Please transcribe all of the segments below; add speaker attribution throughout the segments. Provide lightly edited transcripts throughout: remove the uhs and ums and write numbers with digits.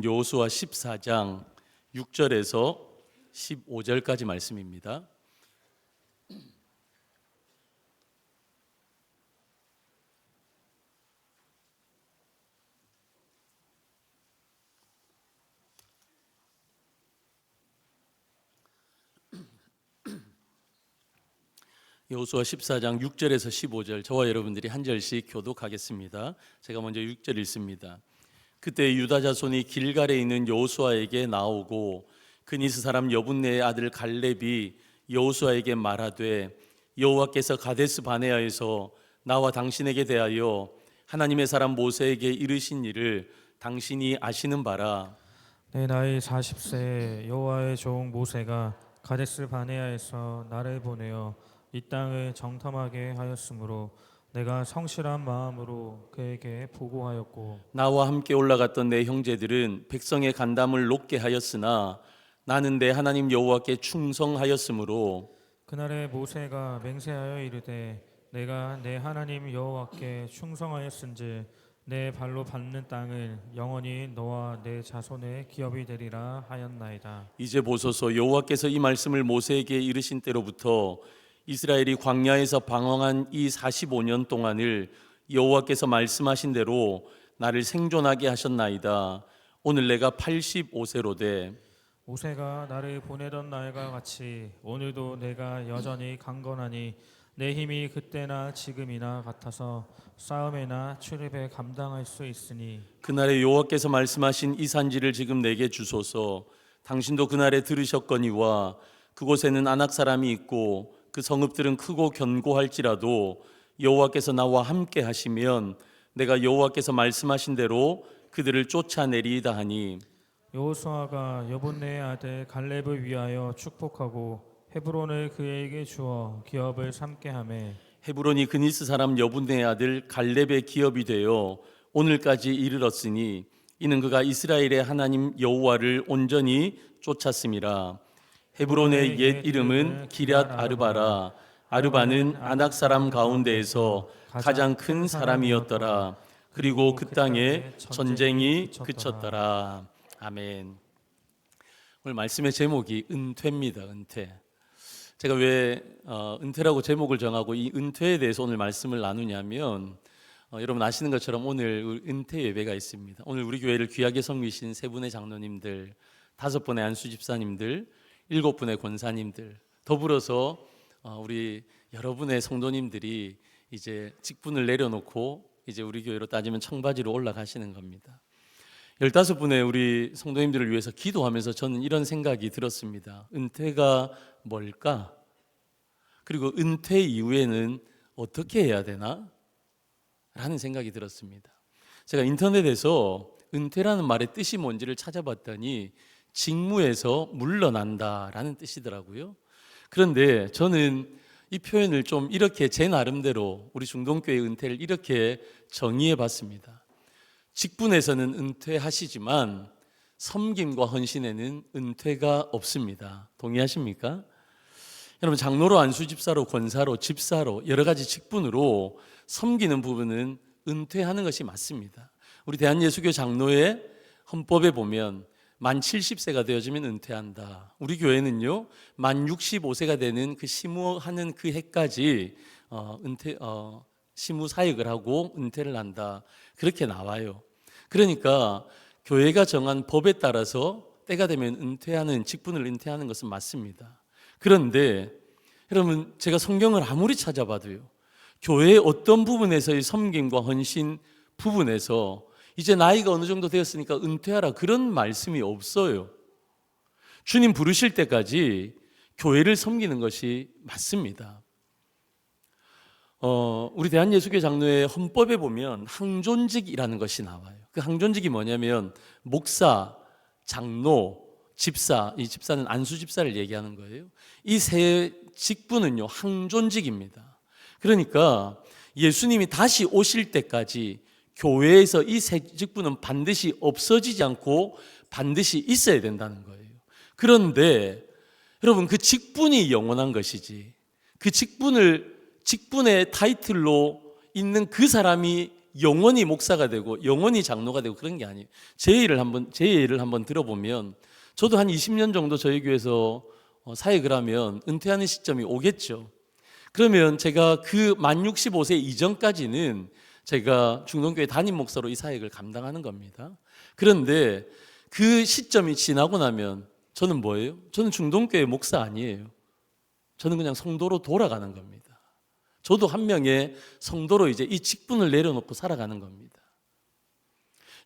Speaker 1: 여호수아 14장 6절에서 15절까지 말씀입니다. 여호수아 14장 6절에서 15절, 저와 여러분들이 한 절씩 교독하겠습니다. 제가 먼저 6절 읽습니다. 그때 유다 자손이 길갈에 있는 여호수아에게 나오고 그니스 사람 여분네의 아들 갈렙이 여호수아에게 말하되, 여호와께서 가데스 바네아에서 나와 당신에게 대하여 하나님의 사람 모세에게 이르신 일을 당신이 아시는 바라.
Speaker 2: 내 나이 40세에 여호와의 종 모세가 가데스 바네아에서 나를 보내어 이 땅을 정탐하게 하였으므로 내가 성실한 마음으로 그에게 보고하였고,
Speaker 1: 나와 함께 올라갔던 내 형제들은 백성의 간담을 높게 하였으나 나는 내 하나님 여호와께 충성하였으므로
Speaker 2: 그날에 모세가 맹세하여 이르되 내가 내 하나님 여호와께 충성하였은즉 내 발로 밟는 땅을 영원히 너와 내 자손의 기업이 되리라 하였나이다.
Speaker 1: 이제 보소서, 여호와께서 이 말씀을 모세에게 이르신 때로부터 이스라엘이 광야에서 방황한 이 45년 동안을 여호와께서 말씀하신 대로 나를 생존하게 하셨나이다. 오늘 내가 85세로되
Speaker 2: 모세가 나를 보내던 날과 같이 오늘도 내가 여전히 강건하니 내 힘이 그때나 지금이나 같아서 싸움에나 출입에 감당할 수 있으니,
Speaker 1: 그날에 여호와께서 말씀하신 이 산지를 지금 내게 주소서. 당신도 그날에 들으셨거니와 그곳에는 아낙 사람이 있고 그 성읍들은 크고 견고할지라도 여호와께서 나와 함께 하시면 내가 여호와께서 말씀하신 대로 그들을 쫓아내리이다 하니,
Speaker 2: 여호수아가 여분네의 아들 갈렙을 위하여 축복하고 헤브론을 그에게 주어 기업을 삼게 하매,
Speaker 1: 헤브론이 그니스 사람 여분네의 아들 갈렙의 기업이 되어 오늘까지 이르렀으니 이는 그가 이스라엘의 하나님 여호와를 온전히 쫓았음이라. 헤브론의 옛 이름은 기럇 아르바라. 아르바는 아낙 사람 가운데에서 가장 큰 사람이었더라. 그리고 그 땅에 전쟁이 그쳤더라. 아멘. 오늘 말씀의 제목이 은퇴입니다. 은퇴. 제가 왜 은퇴라고 제목을 정하고 이 은퇴에 대해서 오늘 말씀을 나누냐면, 여러분 아시는 것처럼 오늘 은퇴 예배가 있습니다. 오늘 우리 교회를 귀하게 섬기신 세 분의 장로님들, 5분의 안수 집사님들, 7분의 권사님들, 더불어서 우리 여러분의 성도님들이 이제 직분을 내려놓고 이제 우리 교회로 따지면 청바지로 올라가시는 겁니다. 15분의 우리 성도님들을 위해서 기도하면서 저는 이런 생각이 들었습니다. 은퇴가 뭘까? 그리고 은퇴 이후에는 어떻게 해야 되나? 라는 생각이 들었습니다. 제가 인터넷에서 은퇴라는 말의 뜻이 뭔지를 찾아봤더니 직무에서 물러난다라는 뜻이더라고요. 그런데 저는 이 표현을 좀 이렇게 제 나름대로 우리 중동교회 은퇴를 이렇게 정의해 봤습니다. 직분에서는 은퇴하시지만 섬김과 헌신에는 은퇴가 없습니다. 동의하십니까? 여러분, 장로로, 안수집사로, 권사로, 집사로 여러 가지 직분으로 섬기는 부분은 은퇴하는 것이 맞습니다. 우리 대한예수교 장로의 헌법에 보면 만 70세가 되어지면 은퇴한다. 우리 교회는요, 만 65세가 되는 그 시무하는 그 해까지 시무 사역을 하고 은퇴를 한다. 그렇게 나와요. 그러니까 교회가 정한 법에 따라서 때가 되면 은퇴하는, 직분을 은퇴하는 것은 맞습니다. 그런데 여러분, 제가 성경을 아무리 찾아봐도요, 교회의 어떤 부분에서의 섬김과 헌신 부분에서 이제 나이가 어느 정도 되었으니까 은퇴하라, 그런 말씀이 없어요. 주님 부르실 때까지 교회를 섬기는 것이 맞습니다. 우리 대한예수교 장로의 헌법에 보면 항존직이라는 것이 나와요. 그 항존직이 뭐냐면 목사, 장로, 집사, 이 집사는 안수집사를 얘기하는 거예요. 이 세 직분은요, 항존직입니다. 그러니까 예수님이 다시 오실 때까지 교회에서 이 세 직분은 반드시 없어지지 않고 반드시 있어야 된다는 거예요. 그런데 여러분, 그 직분이 영원한 것이지, 그 직분의 타이틀로 있는 그 사람이 영원히 목사가 되고 영원히 장로가 되고 그런 게 아니에요. 제 예를 한번 들어보면 저도 한 20년 정도 저희 교회에서 사역을 하면 은퇴하는 시점이 오겠죠. 그러면 제가 그 만 65세 이전까지는 제가 중동교회 담임 목사로 이 사역을 감당하는 겁니다. 그런데 그 시점이 지나고 나면 저는 뭐예요? 저는 중동교회 목사 아니에요. 저는 그냥 성도로 돌아가는 겁니다. 저도 한 명의 성도로 이제 이 직분을 내려놓고 살아가는 겁니다.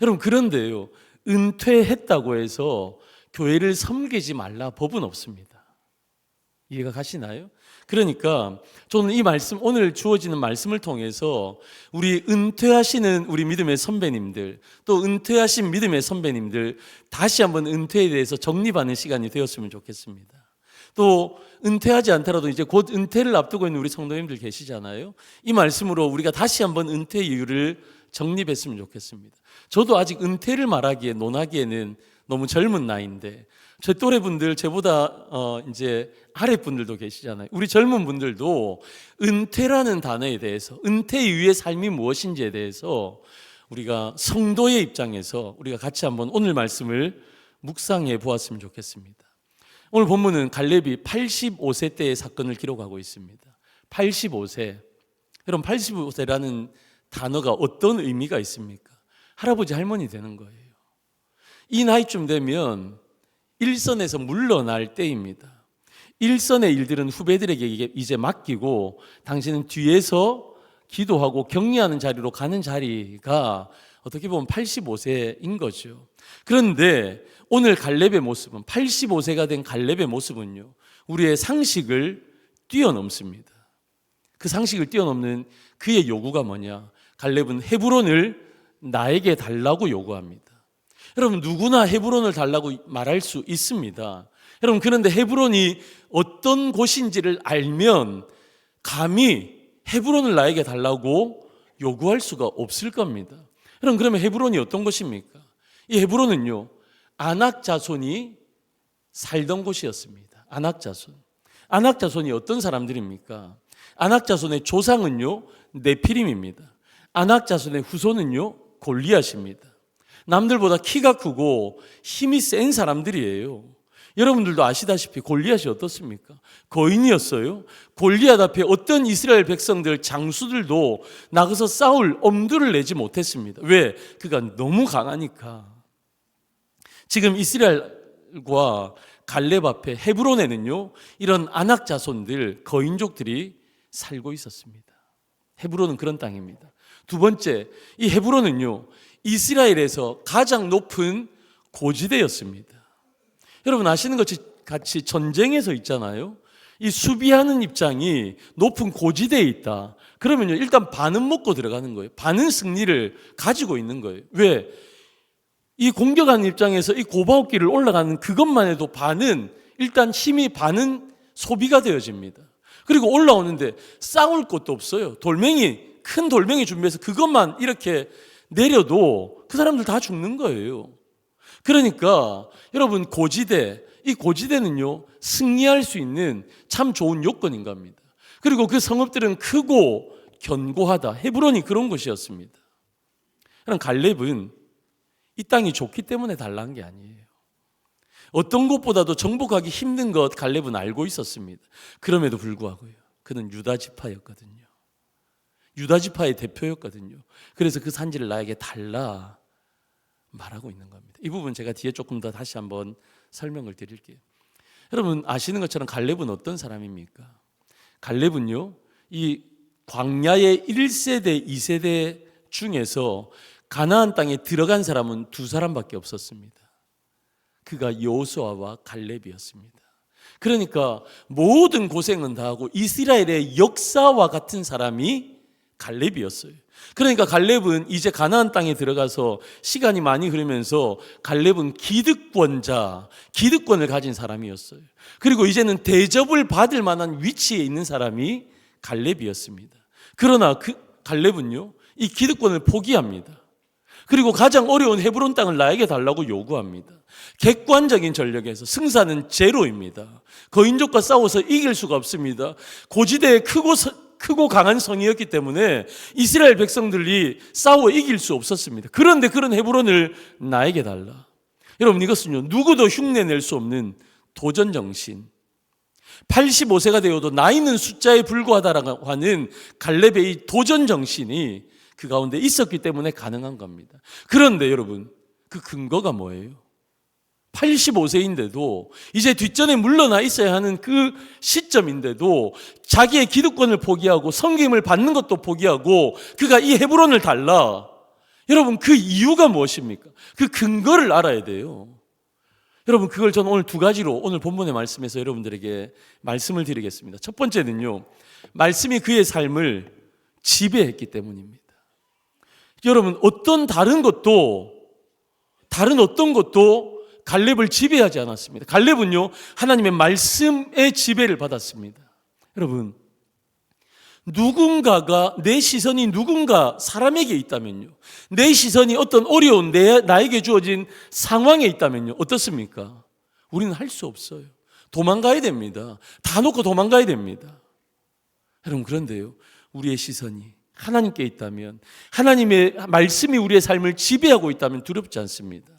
Speaker 1: 여러분, 그런데요, 은퇴했다고 해서 교회를 섬기지 말라 법은 없습니다. 이해가 가시나요? 그러니까 저는 이 말씀, 오늘 주어지는 말씀을 통해서 우리 은퇴하시는 우리 믿음의 선배님들, 또 은퇴하신 믿음의 선배님들 다시 한번 은퇴에 대해서 정립하는 시간이 되었으면 좋겠습니다. 또 은퇴하지 않더라도 이제 곧 은퇴를 앞두고 있는 우리 성도님들 계시잖아요. 이 말씀으로 우리가 다시 한번 은퇴 이유를 정립했으면 좋겠습니다. 저도 아직 은퇴를 말하기에 논하기에는 너무 젊은 나이인데 제 또래 분들, 저보다 이제 아래 분들도 계시잖아요. 우리 젊은 분들도 은퇴라는 단어에 대해서, 은퇴 이후의 삶이 무엇인지에 대해서 우리가 성도의 입장에서 우리가 같이 한번 오늘 말씀을 묵상해 보았으면 좋겠습니다. 오늘 본문은 갈렙이 85세 때의 사건을 기록하고 있습니다. 85세. 여러분, 85세라는 단어가 어떤 의미가 있습니까? 할아버지, 할머니 되는 거예요. 이 나이쯤 되면 일선에서 물러날 때입니다. 일선의 일들은 후배들에게 이제 맡기고 당신은 뒤에서 기도하고 격려하는 자리로 가는 자리가 어떻게 보면 85세인 거죠. 그런데 오늘 갈렙의 모습은, 85세가 된 갈렙의 모습은요, 우리의 상식을 뛰어넘습니다. 그 상식을 뛰어넘는 그의 요구가 뭐냐? 갈렙은 헤브론을 나에게 달라고 요구합니다. 여러분, 누구나 헤브론을 달라고 말할 수 있습니다. 여러분, 그런데 헤브론이 어떤 곳인지를 알면 감히 헤브론을 나에게 달라고 요구할 수가 없을 겁니다. 여러분, 그러면 헤브론이 어떤 곳입니까? 이 헤브론은요, 아낙 자손이 살던 곳이었습니다. 아낙 자손. 아낙 자손이 어떤 사람들입니까? 아낙 자손의 조상은요, 네피림입니다. 아낙 자손의 후손은요, 골리앗입니다. 남들보다 키가 크고 힘이 센 사람들이에요. 여러분들도 아시다시피 골리앗이 어떻습니까? 거인이었어요. 골리앗 앞에 어떤 이스라엘 백성들, 장수들도 나가서 싸울 엄두를 내지 못했습니다. 왜? 그가 너무 강하니까. 지금 이스라엘과 갈렙 앞에 헤브론에는요, 이런 아낙 자손들, 거인족들이 살고 있었습니다. 헤브론은 그런 땅입니다. 두 번째, 이 헤브론은요, 이스라엘에서 가장 높은 고지대였습니다. 여러분 아시는 것 같이 전쟁에서 있잖아요. 이 수비하는 입장이 높은 고지대에 있다. 그러면요, 일단 반은 먹고 들어가는 거예요. 반은 승리를 가지고 있는 거예요. 왜? 이 공격하는 입장에서 이 고바옥길을 올라가는 그것만 해도 반은, 일단 힘이 반은 소비가 되어집니다. 그리고 올라오는데 싸울 것도 없어요. 큰 돌멩이 준비해서 그것만 이렇게 내려도 그 사람들 다 죽는 거예요. 그러니까 여러분, 이 고지대는요, 승리할 수 있는 참 좋은 요건인 겁니다. 그리고 그 성읍들은 크고 견고하다. 헤브론이 그런 곳이었습니다. 그럼 갈렙은 이 땅이 좋기 때문에 달라는 게 아니에요. 어떤 곳보다도 정복하기 힘든 것 갈렙은 알고 있었습니다. 그럼에도 불구하고요, 그는 유다 지파였거든요. 유다 지파의 대표였거든요. 그래서 그 산지를 나에게 달라 말하고 있는 겁니다. 이 부분 제가 뒤에 조금 더 다시 한번 설명을 드릴게요. 여러분 아시는 것처럼 갈렙은 어떤 사람입니까? 갈렙은요, 이 광야의 1세대, 2세대 중에서 가나안 땅에 들어간 사람은 두 사람밖에 없었습니다. 그가 여호수아와 갈렙이었습니다. 그러니까 모든 고생은 다 하고 이스라엘의 역사와 같은 사람이 갈렙이었어요. 그러니까 갈렙은 이제 가나안 땅에 들어가서 시간이 많이 흐르면서 갈렙은 기득권을 가진 사람이었어요. 그리고 이제는 대접을 받을 만한 위치에 있는 사람이 갈렙이었습니다. 그러나 갈렙은요, 이 기득권을 포기합니다. 그리고 가장 어려운 헤브론 땅을 나에게 달라고 요구합니다. 객관적인 전력에서 승산은 제로입니다. 거인족과 싸워서 이길 수가 없습니다. 고지대에 크고 크고 강한 성이었기 때문에 이스라엘 백성들이 싸워 이길 수 없었습니다. 그런데 그런 헤브론을 나에게 달라. 여러분, 이것은요, 누구도 흉내낼 수 없는 도전 정신. 85세가 되어도 나이는 숫자에 불과하다라고 하는 갈렙의 이 도전 정신이 그 가운데 있었기 때문에 가능한 겁니다. 그런데 여러분, 그 근거가 뭐예요? 85세인데도 이제 뒷전에 물러나 있어야 하는 그 시점인데도 자기의 기득권을 포기하고 섬김을 받는 것도 포기하고 그가 이 헤브론을 달라. 여러분, 그 이유가 무엇입니까? 그 근거를 알아야 돼요. 여러분, 그걸 저는 오늘 두 가지로 오늘 본문의 말씀에서 여러분들에게 말씀을 드리겠습니다. 첫 번째는요, 말씀이 그의 삶을 지배했기 때문입니다. 여러분, 다른 어떤 것도 갈렙을 지배하지 않았습니다. 갈렙은요, 하나님의 말씀의 지배를 받았습니다. 여러분, 내 시선이 누군가 사람에게 있다면요, 내 시선이 어떤 어려운 나에게 주어진 상황에 있다면요, 어떻습니까? 우리는 할 수 없어요. 도망가야 됩니다. 다 놓고 도망가야 됩니다. 여러분, 그런데요, 우리의 시선이 하나님께 있다면, 하나님의 말씀이 우리의 삶을 지배하고 있다면 두렵지 않습니다.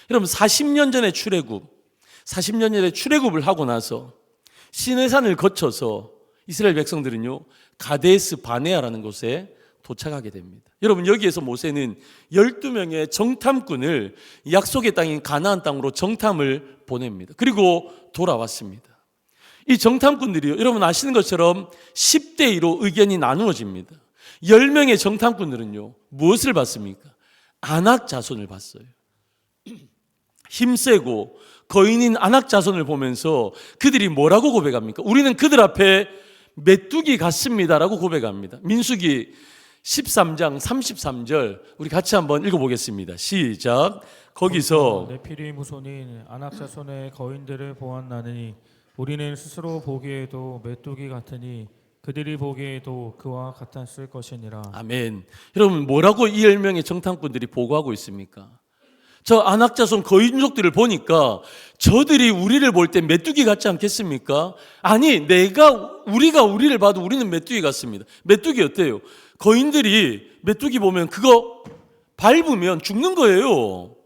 Speaker 1: 여러분, 40년 전에 출애굽을 하고 나서 시내산을 거쳐서 이스라엘 백성들은요, 가데스 바네아라는 곳에 도착하게 됩니다. 여러분, 여기에서 모세는 12명의 정탐꾼을 약속의 땅인 가나안 땅으로 정탐을 보냅니다. 그리고 돌아왔습니다. 이 정탐꾼들이요, 여러분 아시는 것처럼 10대 2로 의견이 나누어집니다. 10명의 정탐꾼들은요, 무엇을 봤습니까? 아낙 자손을 봤어요. 힘세고 거인인 아낙 자손을 보면서 그들이 뭐라고 고백합니까? 우리는 그들 앞에 메뚜기 같습니다라고 고백합니다. 민수기 13장 33절 우리 같이 한번 읽어보겠습니다. 시작. 거기서
Speaker 2: 네피림 후손인 아낙 자손의 거인들을 보았나니 우리는 스스로 보기에도 메뚜기 같으니 그들이 보기에도 그와 같았을 것이니라.
Speaker 1: 아멘. 여러분, 뭐라고 이 10명의 정탐꾼들이 보고하고 있습니까? 저 아낙 자손 거인족들을 보니까 저들이 우리를 볼 때 메뚜기 같지 않겠습니까? 아니, 우리가 우리를 봐도 우리는 메뚜기 같습니다. 메뚜기 어때요? 거인들이 메뚜기 보면 그거 밟으면 죽는 거예요.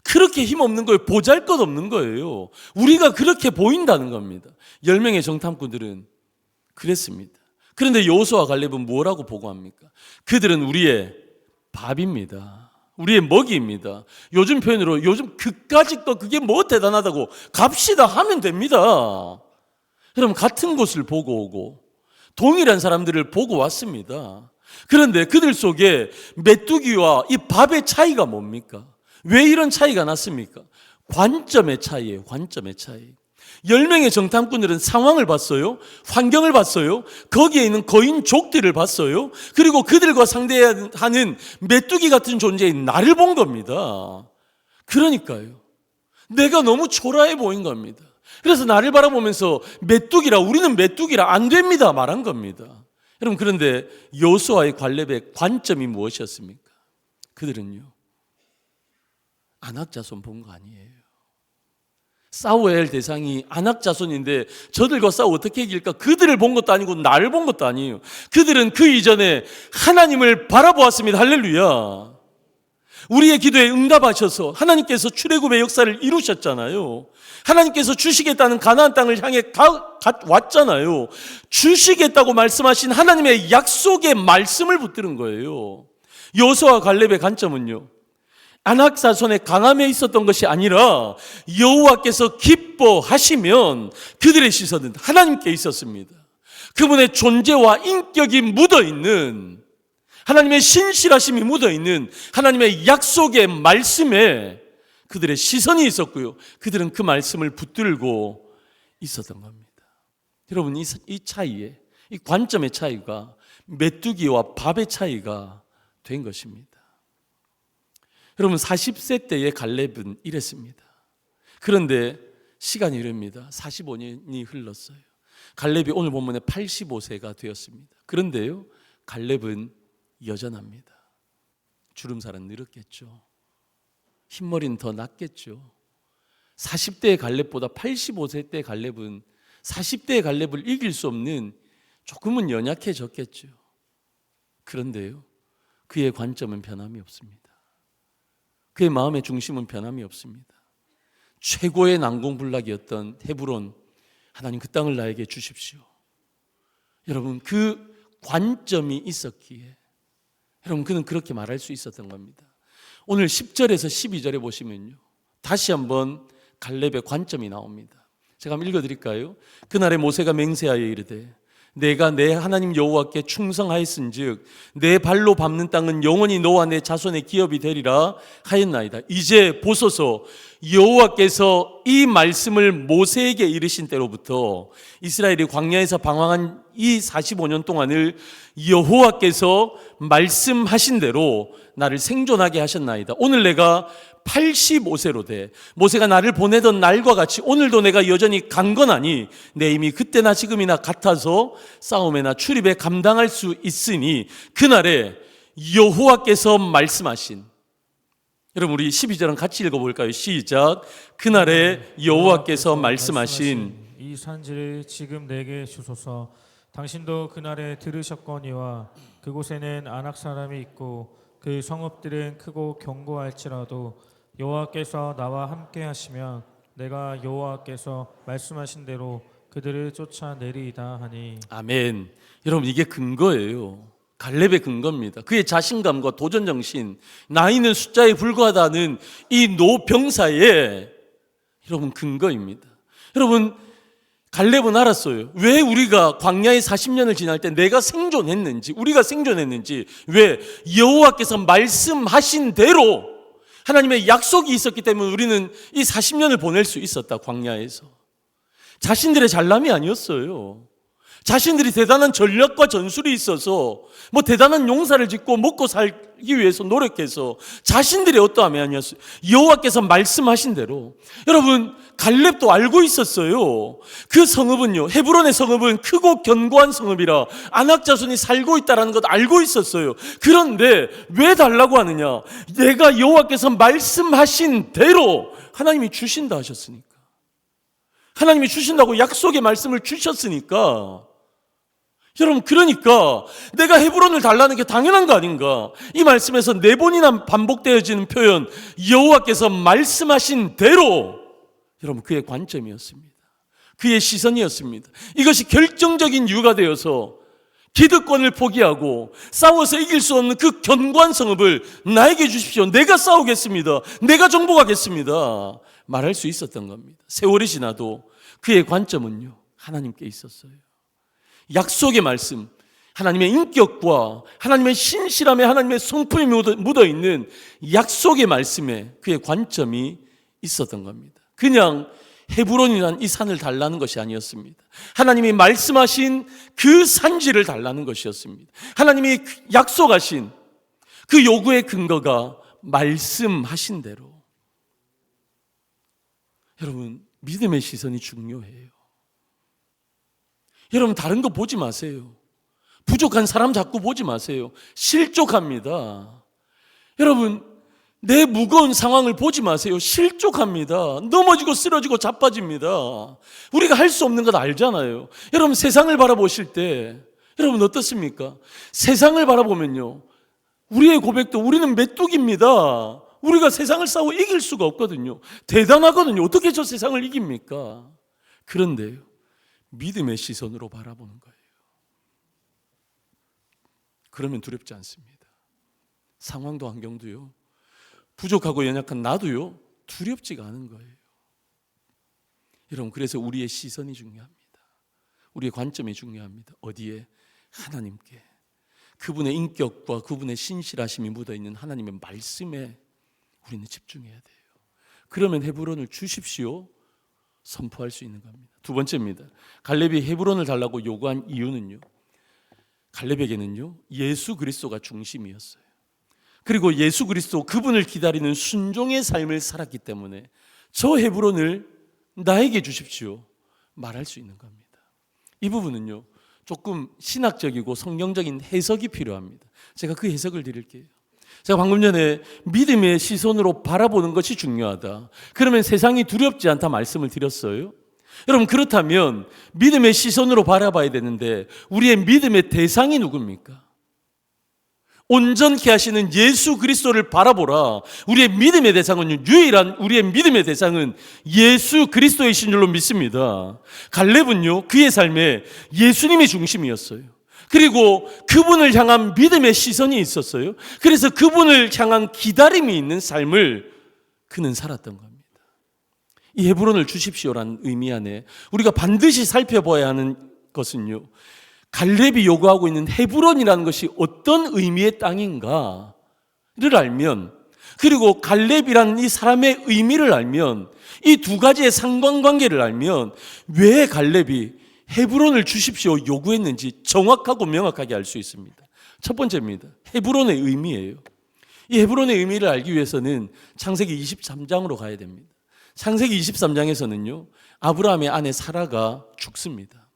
Speaker 1: 그렇게 힘없는 거예요. 보잘것없는 거예요. 우리가 그렇게 보인다는 겁니다. 10명의 정탐꾼들은 그랬습니다. 그런데 여호수아와 갈렙은 뭐라고 보고합니까? 그들은 우리의 밥입니다. 우리의 먹이입니다. 요즘 표현으로 그까짓 거 그게 뭐 대단하다고 갑시다 하면 됩니다. 여러분, 같은 곳을 보고 오고 동일한 사람들을 보고 왔습니다. 그런데 그들 속에 메뚜기와 이 밥의 차이가 뭡니까? 왜 이런 차이가 났습니까? 관점의 차이예요. 관점의 차이. 10명의 정탐꾼들은 상황을 봤어요. 환경을 봤어요. 거기에 있는 거인족들을 봤어요. 그리고 그들과 상대하는 메뚜기 같은 존재인 나를 본 겁니다. 그러니까요, 내가 너무 초라해 보인 겁니다. 그래서 나를 바라보면서 우리는 메뚜기라 안 됩니다 말한 겁니다. 여러분, 그런데 여호수아의 갈렙의 관점이 무엇이었습니까? 그들은요, 아낙 자손 본 거 아니에요. 싸워야 할 대상이 아낙 자손인데 저들과 싸워 어떻게 이길까? 그들을 본 것도 아니고 나를 본 것도 아니에요. 그들은 그 이전에 하나님을 바라보았습니다. 할렐루야. 우리의 기도에 응답하셔서 하나님께서 출애굽의 역사를 이루셨잖아요. 하나님께서 주시겠다는 가나안 땅을 향해 왔잖아요. 주시겠다고 말씀하신 하나님의 약속의 말씀을 붙드는 거예요. 여호수아와 갈렙의 관점은요, 아낙 자손의 강함에 있었던 것이 아니라 여호와께서 기뻐하시면 그들의 시선은 하나님께 있었습니다. 그분의 존재와 인격이 묻어있는, 하나님의 신실하심이 묻어있는 하나님의 약속의 말씀에 그들의 시선이 있었고요, 그들은 그 말씀을 붙들고 있었던 겁니다. 여러분, 이 차이에, 이 관점의 차이가 메뚜기와 밥의 차이가 된 것입니다. 여러분, 40세 때의 갈렙은 이랬습니다. 그런데 시간이 흐릅니다. 45년이 흘렀어요. 갈렙이 오늘 본문에 85세가 되었습니다. 그런데요, 갈렙은 여전합니다. 주름살은 늘었겠죠. 흰머리는 더 났겠죠. 40대의 갈렙보다 85세 때 갈렙은 40대의 갈렙을 이길 수 없는 조금은 연약해졌겠죠. 그런데요, 그의 관점은 변함이 없습니다. 그의 마음의 중심은 변함이 없습니다. 최고의 난공불락이었던 헤브론, 하나님 그 땅을 나에게 주십시오. 여러분, 그 관점이 있었기에 여러분 그는 그렇게 말할 수 있었던 겁니다. 오늘 10절에서 12절에 보시면요, 다시 한번 갈렙의 관점이 나옵니다. 제가 한번 읽어드릴까요? 그날에 모세가 맹세하여 이르되 내가 내 하나님 여호와께 충성하였은즉 내 발로 밟는 땅은 영원히 너와 내 자손의 기업이 되리라 하였나이다. 이제 보소서, 여호와께서 이 말씀을 모세에게 이르신 때로부터 이스라엘이 광야에서 방황한 이 45년 동안을 여호와께서 말씀하신 대로 나를 생존하게 하셨나이다. 오늘 내가 85세로 돼 모세가 나를 보내던 날과 같이 오늘도 내가 여전히 강건하니 내 힘이 그때나 지금이나 같아서 싸움에나 출입에 감당할 수 있으니 그날에 여호와께서 말씀하신, 여러분 우리 12절은 같이 읽어볼까요? 시작. 그날에 여호와께서 말씀하신
Speaker 2: 이 산지를 지금 내게 주소서. 당신도 그날에 들으셨거니와 그곳에는 아낙 사람이 있고 그 성읍들은 크고 견고할지라도 여호와께서 나와 함께 하시면 내가 여호와께서 말씀하신 대로 그들을 쫓아내리이다 하니. 아멘.
Speaker 1: 여러분 이게 근거예요. 갈렙의 근거입니다. 그의 자신감과 도전정신, 나이는 숫자에 불과하다는 이 노병사의 여러분 근거입니다. 여러분 갈렙은 알았어요. 왜 우리가 광야의 40년을 지날 때 내가 생존했는지, 우리가 생존했는지, 왜 여호와께서 말씀하신 대로 하나님의 약속이 있었기 때문에 우리는 이 40년을 보낼 수 있었다. 광야에서 자신들의 잘남이 아니었어요. 자신들이 대단한 전략과 전술이 있어서 뭐 대단한 용사를 짓고 먹고 살기 위해서 노력해서 자신들의 어떠함이 아니었어요. 여호와께서 말씀하신 대로. 여러분 갈렙도 알고 있었어요. 그 성읍은요, 헤브론의 성읍은 크고 견고한 성읍이라 아낙 자손이 살고 있다는 것 알고 있었어요. 그런데 왜 달라고 하느냐? 내가 여호와께서 말씀하신 대로 하나님이 주신다 하셨으니까, 하나님이 주신다고 약속의 말씀을 주셨으니까, 여러분 그러니까 내가 헤브론을 달라는 게 당연한 거 아닌가? 이 말씀에서 4번이나 반복되어지는 표현, 여호와께서 말씀하신 대로, 여러분 그의 관점이었습니다. 그의 시선이었습니다. 이것이 결정적인 이유가 되어서 기득권을 포기하고 싸워서 이길 수 없는 그 견고한 성읍을 나에게 주십시오. 내가 싸우겠습니다. 내가 정복하겠습니다. 말할 수 있었던 겁니다. 세월이 지나도 그의 관점은요, 하나님께 있었어요. 약속의 말씀, 하나님의 인격과 하나님의 신실함에 하나님의 성품이 묻어있는 약속의 말씀에 그의 관점이 있었던 겁니다. 그냥 헤브론이란 이 산을 달라는 것이 아니었습니다. 하나님이 말씀하신 그 산지를 달라는 것이었습니다. 하나님이 약속하신 그 요구의 근거가 말씀하신 대로. 여러분 믿음의 시선이 중요해요. 여러분 다른 거 보지 마세요. 부족한 사람 자꾸 보지 마세요. 실족합니다. 여러분 내 무거운 상황을 보지 마세요. 실족합니다. 넘어지고 쓰러지고 자빠집니다. 우리가 할 수 없는 것 알잖아요. 여러분 세상을 바라보실 때 여러분 어떻습니까? 세상을 바라보면요, 우리의 고백도 우리는 메뚜기입니다. 우리가 세상을 싸워 이길 수가 없거든요. 대단하거든요. 어떻게 저 세상을 이깁니까? 그런데요, 믿음의 시선으로 바라보는 거예요. 그러면 두렵지 않습니다. 상황도 환경도요, 부족하고 연약한 나도요, 두렵지가 않은 거예요. 여러분 그래서 우리의 시선이 중요합니다. 우리의 관점이 중요합니다. 어디에? 하나님께. 그분의 인격과 그분의 신실하심이 묻어있는 하나님의 말씀에 우리는 집중해야 돼요. 그러면 헤브론을 주십시오 선포할 수 있는 겁니다. 두 번째입니다. 갈렙이 헤브론을 달라고 요구한 이유는요, 갈렙에게는요 예수 그리스도가 중심이었어요. 그리고 예수 그리스도, 그분을 기다리는 순종의 삶을 살았기 때문에 저 헤브론을 나에게 주십시오 말할 수 있는 겁니다. 이 부분은요 조금 신학적이고 성경적인 해석이 필요합니다. 제가 그 해석을 드릴게요. 제가 방금 전에 믿음의 시선으로 바라보는 것이 중요하다, 그러면 세상이 두렵지 않다 말씀을 드렸어요. 여러분, 그렇다면 믿음의 시선으로 바라봐야 되는데 우리의 믿음의 대상이 누굽니까? 온전케 하시는 예수 그리스도를 바라보라. 우리의 믿음의 대상은, 유일한 우리의 믿음의 대상은 예수 그리스도이신 줄로 믿습니다. 갈렙은요, 그의 삶에 예수님이 중심이었어요. 그리고 그분을 향한 믿음의 시선이 있었어요. 그래서 그분을 향한 기다림이 있는 삶을 그는 살았던 겁니다. 이 헤브론을 주십시오라는 의미 안에 우리가 반드시 살펴봐야 하는 것은요, 갈렙이 요구하고 있는 헤브론이라는 것이 어떤 의미의 땅인가를 알면, 그리고 갈렙이라는 이 사람의 의미를 알면, 이 두 가지의 상관관계를 알면 왜 갈렙이 헤브론을 주십시오 요구했는지 정확하고 명확하게 알 수 있습니다. 첫 번째입니다. 헤브론의 의미예요. 이 헤브론의 의미를 알기 위해서는 창세기 23장으로 가야 됩니다. 창세기 23장에서는요, 아브라함의 아내 사라가 죽습니다.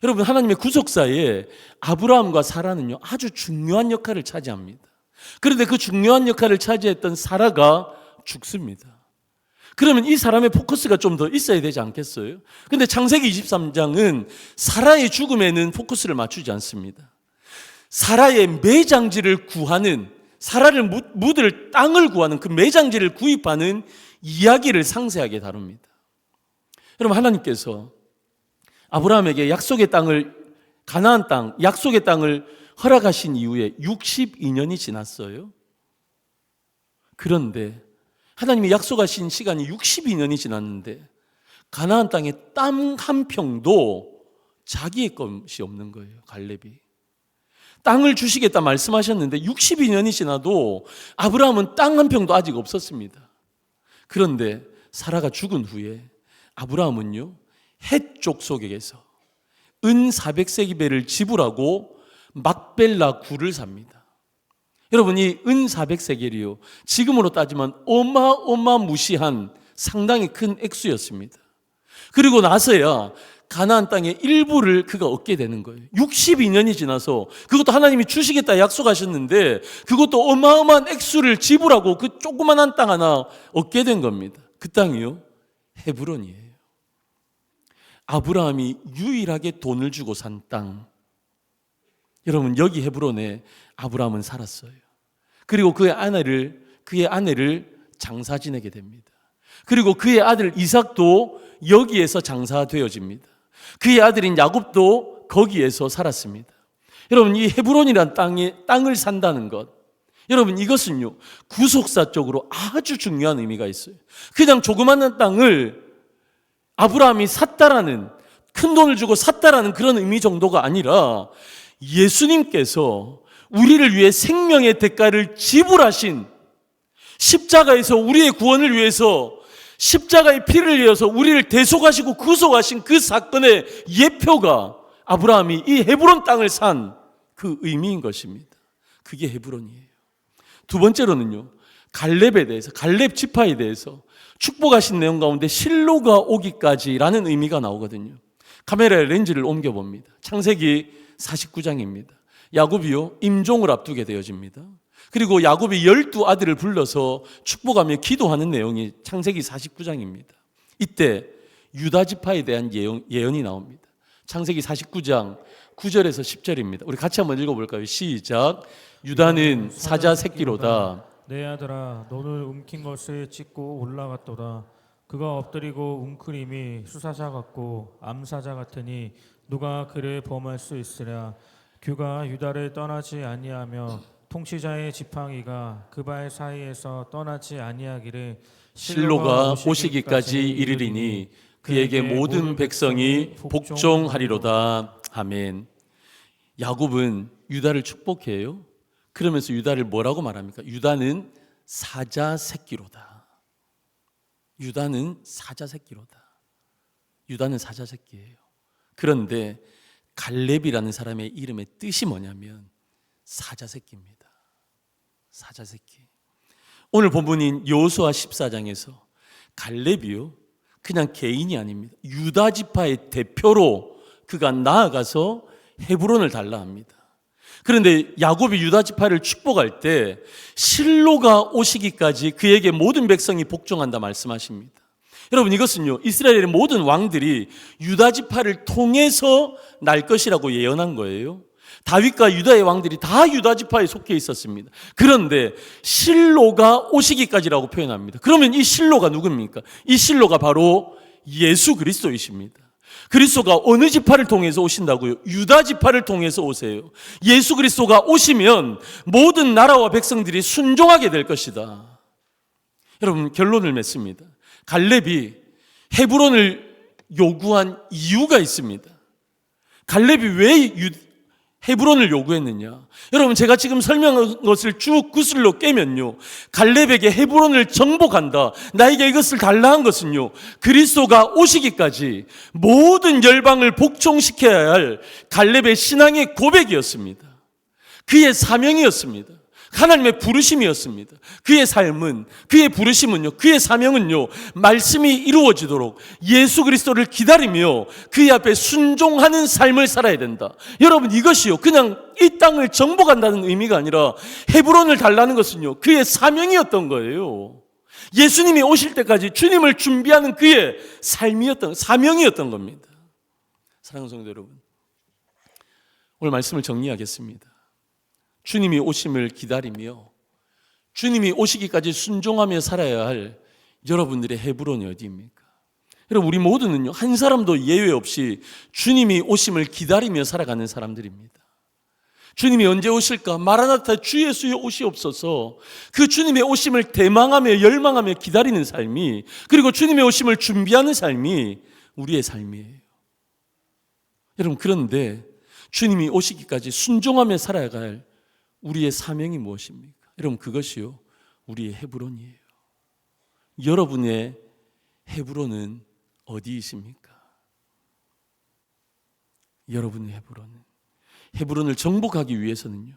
Speaker 1: 여러분, 하나님의 구속사에 아브라함과 사라는요, 아주 중요한 역할을 차지합니다. 그런데 그 중요한 역할을 차지했던 사라가 죽습니다. 그러면 이 사람의 포커스가 좀 더 있어야 되지 않겠어요? 근데 창세기 23장은 사라의 죽음에는 포커스를 맞추지 않습니다. 사라의 매장지를 구하는, 사라를 묻을 땅을 구하는 그 매장지를 구입하는 이야기를 상세하게 다룹니다. 여러분, 하나님께서 아브라함에게 약속의 땅을, 가나안 땅, 약속의 땅을 허락하신 이후에 62년이 지났어요. 그런데 하나님이 약속하신 시간이 62년이 지났는데 가나안 땅에 땅 한 평도 자기의 것이 없는 거예요. 갈렙이 땅을 주시겠다 말씀하셨는데 62년이 지나도 아브라함은 땅 한 평도 아직 없었습니다. 그런데 사라가 죽은 후에 아브라함은요, 헷 족속에게서 은 400세기배를 지불하고 막벨라 굴을 삽니다. 여러분, 이 은 400세겔이요, 지금으로 따지면 어마어마무시한 상당히 큰 액수였습니다. 그리고 나서야 가나안 땅의 일부를 그가 얻게 되는 거예요. 62년이 지나서, 그것도 하나님이 주시겠다 약속하셨는데 그것도 어마어마한 액수를 지불하고 그 조그만한 땅 하나 얻게 된 겁니다. 그 땅이요, 헤브론이에요. 아브라함이 유일하게 돈을 주고 산 땅. 여러분, 여기 헤브론에 아브라함은 살았어요. 그리고 그의 아내를 장사 지내게 됩니다. 그리고 그의 아들 이삭도 여기에서 장사되어집니다. 그의 아들인 야곱도 거기에서 살았습니다. 여러분, 이 헤브론이란 땅을 산다는 것, 여러분, 이것은요, 구속사적으로 아주 중요한 의미가 있어요. 그냥 조그마한 땅을 아브라함이 샀다라는, 큰 돈을 주고 샀다라는 그런 의미 정도가 아니라 예수님께서 우리를 위해 생명의 대가를 지불하신, 십자가에서 우리의 구원을 위해서 십자가의 피를 흘려서 우리를 대속하시고 구속하신 그 사건의 예표가 아브라함이 이 헤브론 땅을 산 그 의미인 것입니다. 그게 헤브론이에요. 두 번째로는요, 갈렙에 대해서, 갈렙 지파에 대해서 축복하신 내용 가운데 실로가 오기까지라는 의미가 나오거든요. 카메라의 렌즈를 옮겨봅니다. 창세기 49장입니다. 야곱이요, 임종을 앞두게 되어집니다. 그리고 야곱이 12아들을 불러서 축복하며 기도하는 내용이 창세기 49장입니다. 이때 유다 지파에 대한 예언이 나옵니다. 창세기 49장 9절에서 10절입니다. 우리 같이 한번 읽어볼까요? 시작. 유다는 사자 새끼로다.
Speaker 2: 내 아들아, 너를 움킨 것을 찢고 올라갔도다. 그가 엎드리고 웅크림이 수사자 같고 암사자 같으니 누가 그를 범할 수 있으랴. 그가 유다를 떠나지 아니하며 통치자의 지팡이가 그 발 사이에서 떠나지 아니하기를
Speaker 1: 실로가 오시기까지 이르리니 그에게 모든 백성이 복종하리로다. 아멘. 야곱은 유다를 축복해요. 그러면서 유다를 뭐라고 말합니까? 유다는 사자 새끼로다. 유다는 사자 새끼로다. 유다는 사자 새끼예요. 그런데 갈렙이라는 사람의 이름의 뜻이 뭐냐면 사자 새끼입니다. 사자 새끼. 오늘 본문인 여호수아 14장에서 갈렙이요, 그냥 개인이 아닙니다. 유다 지파의 대표로 그가 나아가서 헤브론을 달라 합니다. 그런데 야곱이 유다 지파를 축복할 때 실로가 오시기까지 그에게 모든 백성이 복종한다 말씀하십니다. 여러분, 이것은요, 이스라엘의 모든 왕들이 유다 지파를 통해서 날 것이라고 예언한 거예요. 다윗과 유다의 왕들이 다 유다 지파에 속해 있었습니다. 그런데 실로가 오시기까지라고 표현합니다. 그러면 이 실로가 누굽니까? 이 실로가 바로 예수 그리스도이십니다. 그리스도가 어느 지파를 통해서 오신다고요? 유다 지파를 통해서 오세요. 예수 그리스도가 오시면 모든 나라와 백성들이 순종하게 될 것이다. 여러분, 결론을 맺습니다. 갈렙이 헤브론을 요구한 이유가 있습니다. 갈렙이 왜 헤브론을 요구했느냐? 여러분, 제가 지금 설명한 것을 쭉 구슬로 깨면요, 갈렙에게 헤브론을 정복한다, 나에게 이것을 달라 한 것은요, 그리스도가 오시기까지 모든 열방을 복종시켜야 할 갈렙의 신앙의 고백이었습니다. 그의 사명이었습니다. 하나님의 부르심이었습니다. 그의 삶은, 그의 부르심은요, 그의 사명은요, 말씀이 이루어지도록 예수 그리스도를 기다리며 그의 앞에 순종하는 삶을 살아야 된다. 여러분, 이것이요, 그냥 이 땅을 정복한다는 의미가 아니라 헤브론을 달라는 것은요, 그의 사명이었던 거예요. 예수님이 오실 때까지 주님을 준비하는 그의 삶이었던, 사명이었던 겁니다. 사랑하는 성도 여러분, 오늘 말씀을 정리하겠습니다. 주님이 오심을 기다리며 주님이 오시기까지 순종하며 살아야 할 여러분들의 헤브론이 어디입니까? 여러분, 우리 모두는요, 한 사람도 예외 없이 주님이 오심을 기다리며 살아가는 사람들입니다. 주님이 언제 오실까? 마라나타 주 예수여 오시옵소서. 그 주님의 오심을 대망하며 열망하며 기다리는 삶이, 그리고 주님의 오심을 준비하는 삶이 우리의 삶이에요. 여러분, 그런데 주님이 오시기까지 순종하며 살아야 할 우리의 사명이 무엇입니까? 여러분, 그것이요, 우리의 헤브론이에요. 여러분의 헤브론은 어디이십니까? 여러분의 헤브론을 정복하기 위해서는요,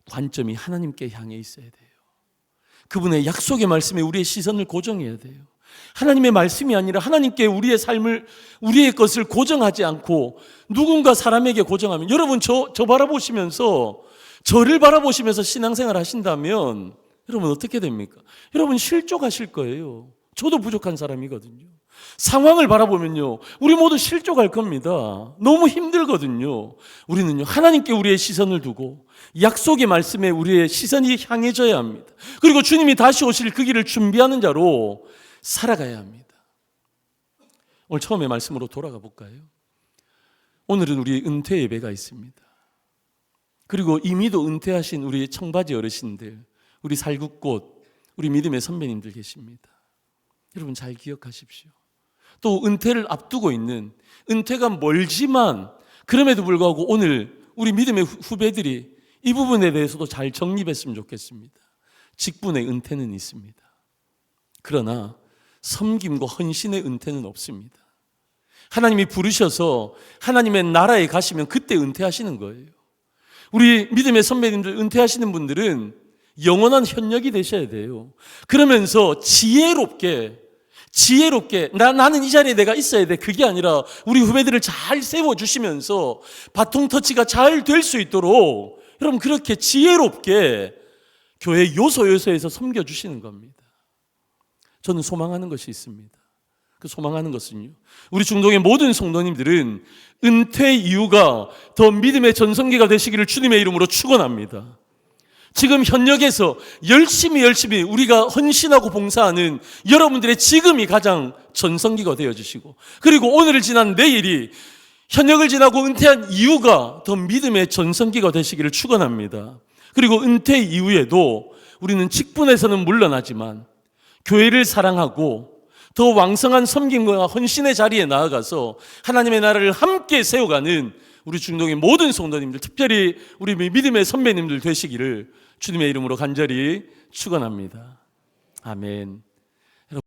Speaker 1: 관점이 하나님께 향해 있어야 돼요. 그분의 약속의 말씀에 우리의 시선을 고정해야 돼요. 하나님의 말씀이 아니라 하나님께 우리의 삶을, 우리의 것을 고정하지 않고 누군가 사람에게 고정하면, 여러분, 저 바라보시면서, 저를 바라보시면서 신앙생활 하신다면 여러분 어떻게 됩니까? 여러분 실족하실 거예요. 저도 부족한 사람이거든요. 상황을 바라보면요, 우리 모두 실족할 겁니다. 너무 힘들거든요. 우리는요, 하나님께 우리의 시선을 두고 약속의 말씀에 우리의 시선이 향해져야 합니다. 그리고 주님이 다시 오실 그 길을 준비하는 자로 살아가야 합니다. 오늘 처음에 말씀으로 돌아가 볼까요? 오늘은 우리 은퇴 예배가 있습니다. 그리고 이미도 은퇴하신 우리 청바지 어르신들, 우리 살굿꽃, 우리 믿음의 선배님들 계십니다. 여러분 잘 기억하십시오. 또 은퇴를 앞두고 있는, 은퇴가 멀지만 그럼에도 불구하고 오늘 우리 믿음의 후배들이 이 부분에 대해서도 잘 정립했으면 좋겠습니다. 직분의 은퇴는 있습니다. 그러나 섬김과 헌신의 은퇴는 없습니다. 하나님이 부르셔서 하나님의 나라에 가시면 그때 은퇴하시는 거예요. 우리 믿음의 선배님들, 은퇴하시는 분들은 영원한 현역이 되셔야 돼요. 그러면서 지혜롭게 나는 이 자리에 내가 있어야 돼, 그게 아니라 우리 후배들을 잘 세워주시면서 바통 터치가 잘 될 수 있도록 여러분 그렇게 지혜롭게 교회 요소에서 섬겨주시는 겁니다. 저는 소망하는 것이 있습니다. 그 소망하는 것은요, 우리 중동의 모든 성도님들은 은퇴 이후가 더 믿음의 전성기가 되시기를 주님의 이름으로 축원합니다. 지금 현역에서 열심히 우리가 헌신하고 봉사하는 여러분들의 지금이 가장 전성기가 되어주시고, 그리고 오늘을 지난 내일이 현역을 지나고 은퇴한 이후가 더 믿음의 전성기가 되시기를 축원합니다. 그리고 은퇴 이후에도 우리는 직분에서는 물러나지만 교회를 사랑하고 더 왕성한 섬김과 헌신의 자리에 나아가서 하나님의 나라를 함께 세워가는 우리 중동의 모든 성도님들, 특별히 우리 믿음의 선배님들 되시기를 주님의 이름으로 간절히 축원합니다. 아멘.